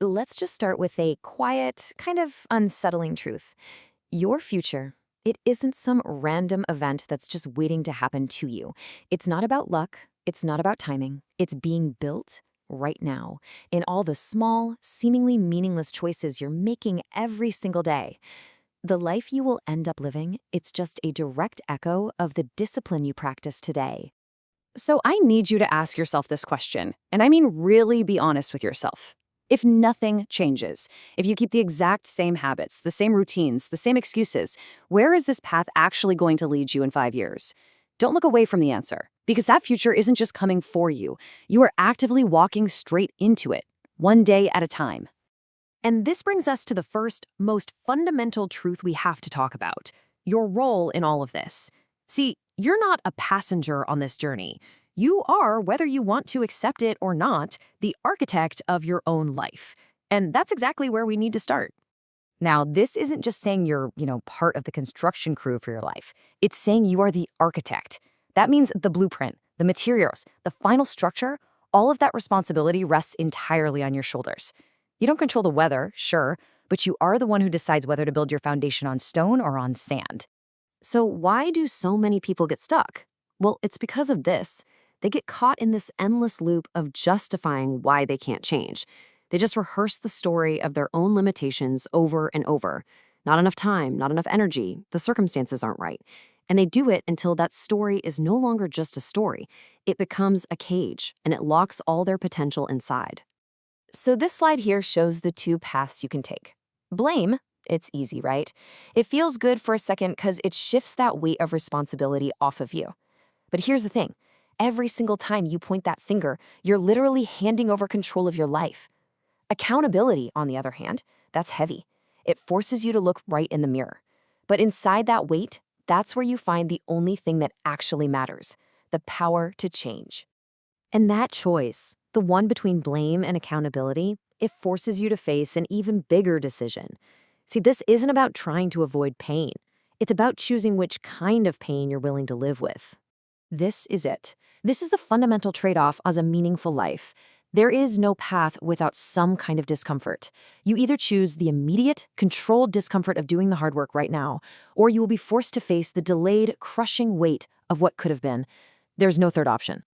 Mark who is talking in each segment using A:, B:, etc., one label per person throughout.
A: Let's just start with a quiet, kind of unsettling truth. Your future, it isn't some random event that's just waiting to happen to you. It's not about luck. It's not about timing. It's being built right now in all the small, seemingly meaningless choices you're making every single day. The life you will end up living, it's just a direct echo of the discipline you practice today.
B: So I need you to ask yourself this question, and I mean really be honest with yourself. If nothing changes, if you keep the exact same habits, the same routines, the same excuses, where is this path actually going to lead you in 5 years? Don't look away from the answer, because that future isn't just coming for you. You are actively walking straight into it, one day at a time. And this brings us to the first, most fundamental truth we have to talk about: your role in all of this. See, you're not a passenger on this journey. You are, whether you want to accept it or not, the architect of your own life. And that's exactly where we need to start. Now, this isn't just saying you're, part of the construction crew for your life. It's saying you are the architect. That means the blueprint, the materials, the final structure, all of that responsibility rests entirely on your shoulders. You don't control the weather, sure, but you are the one who decides whether to build your foundation on stone or on sand. So why do so many people get stuck? Well, it's because of this. They get caught in this endless loop of justifying why they can't change. They just rehearse the story of their own limitations over and over. Not enough time, not enough energy, the circumstances aren't right. And they do it until that story is no longer just a story. It becomes a cage, and it locks all their potential inside. So this slide here shows the two paths you can take. Blame. It's easy, right? It feels good for a second because it shifts that weight of responsibility off of you. But here's the thing. Every single time you point that finger, you're literally handing over control of your life. Accountability, on the other hand, that's heavy. It forces you to look right in the mirror. But inside that weight, that's where you find the only thing that actually matters: the power to change. And that choice, the one between blame and accountability, it forces you to face an even bigger decision. See, this isn't about trying to avoid pain. It's about choosing which kind of pain you're willing to live with. This is it. This is the fundamental trade-off as a meaningful life. There is no path without some kind of discomfort. You either choose the immediate, controlled discomfort of doing the hard work right now, or you will be forced to face the delayed, crushing weight of what could have been. There's no third option.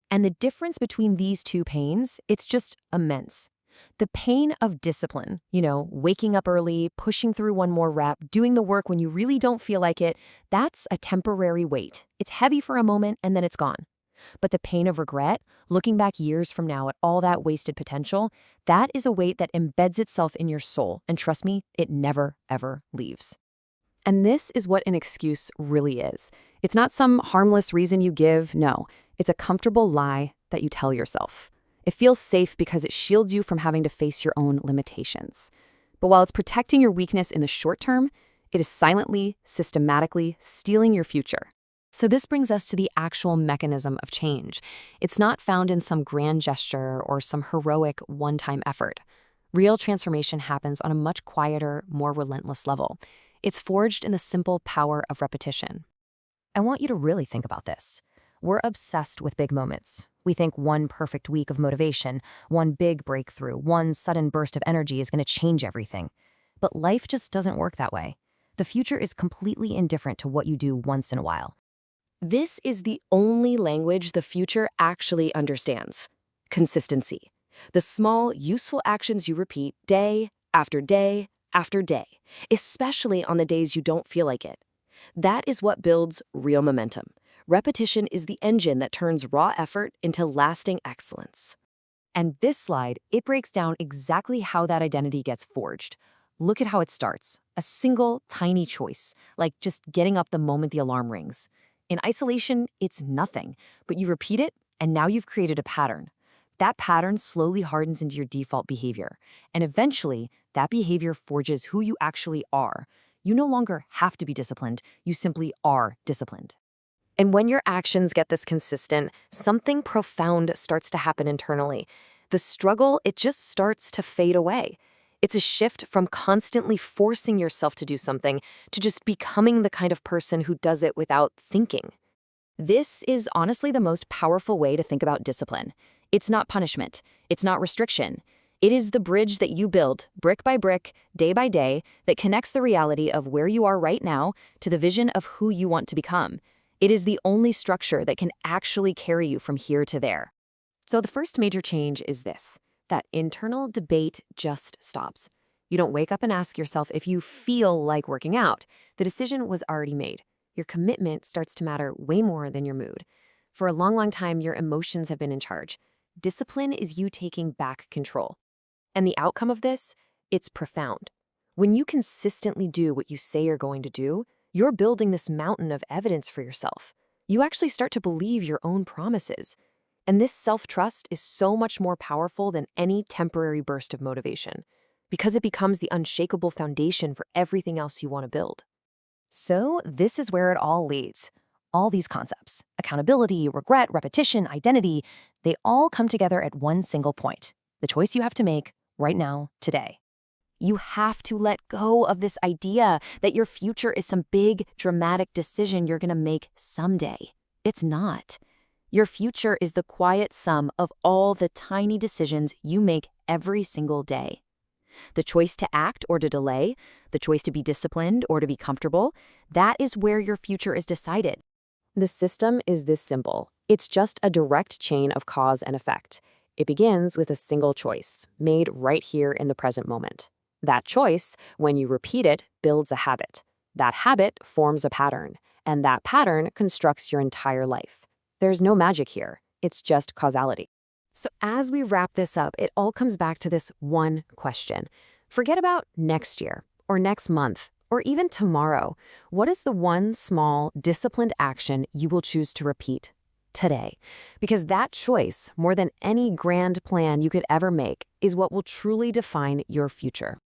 B: And the difference between these two pains, it's just immense. The pain of discipline, waking up early, pushing through one more rep, doing the work when you really don't feel like it, that's a temporary weight. It's heavy for a moment and then it's gone. But the pain of regret, looking back years from now at all that wasted potential, that is a weight that embeds itself in your soul. And trust me, it never, ever leaves. And this is what an excuse really is. It's not some harmless reason you give, no. It's a comfortable lie that you tell yourself. It feels safe because it shields you from having to face your own limitations. But while it's protecting your weakness in the short term, it is silently, systematically stealing your future. So this brings us to the actual mechanism of change. It's not found in some grand gesture or some heroic one-time effort. Real transformation happens on a much quieter, more relentless level. It's forged in the simple power of repetition. I want you to really think about this. We're obsessed with big moments. We think one perfect week of motivation, one big breakthrough, one sudden burst of energy is going to change everything. But life just doesn't work that way. The future is completely indifferent to what you do once in a while. This is the only language the future actually understands: consistency. The small, useful actions you repeat day after day after day, especially on the days you don't feel like it. That is what builds real momentum. Repetition is the engine that turns raw effort into lasting excellence. And this slide, it breaks down exactly how that identity gets forged. Look at how it starts. A single, tiny choice, like just getting up the moment the alarm rings. In isolation, it's nothing, but you repeat it, and now you've created a pattern. That pattern slowly hardens into your default behavior, and eventually, that behavior forges who you actually are. You no longer have to be disciplined, you simply are disciplined. And when your actions get this consistent, something profound starts to happen internally. The struggle, it just starts to fade away. It's a shift from constantly forcing yourself to do something to just becoming the kind of person who does it without thinking. This is honestly the most powerful way to think about discipline. It's not punishment. It's not restriction. It is the bridge that you build, brick by brick, day by day, that connects the reality of where you are right now to the vision of who you want to become. It is the only structure that can actually carry you from here to there. So the first major change is this: that internal debate just stops. You don't wake up and ask yourself if you feel like working out. The decision was already made. Your commitment starts to matter way more than your mood. For a long, long time, your emotions have been in charge. Discipline is you taking back control. And the outcome of this, it's profound. When you consistently do what you say you're going to do, you're building this mountain of evidence for yourself. You actually start to believe your own promises. And this self-trust is so much more powerful than any temporary burst of motivation, because it becomes the unshakable foundation for everything else you want to build.
C: So this is where it all leads. All these concepts, accountability, regret, repetition, identity, they all come together at one single point: the choice you have to make right now, today.
B: You have to let go of this idea that your future is some big, dramatic decision you're going to make someday. It's not. Your future is the quiet sum of all the tiny decisions you make every single day. The choice to act or to delay, the choice to be disciplined or to be comfortable, that is where your future is decided. The system is this simple. It's just a direct chain of cause and effect. It begins with a single choice, made right here in the present moment. That choice, when you repeat it, builds a habit. That habit forms a pattern, and that pattern constructs your entire life. There's no magic here. It's just causality. So as we wrap this up, it all comes back to this one question. Forget about next year, or next month, or even tomorrow. What is the one small, disciplined action you will choose to repeat today? Because that choice, more than any grand plan you could ever make, is what will truly define your future.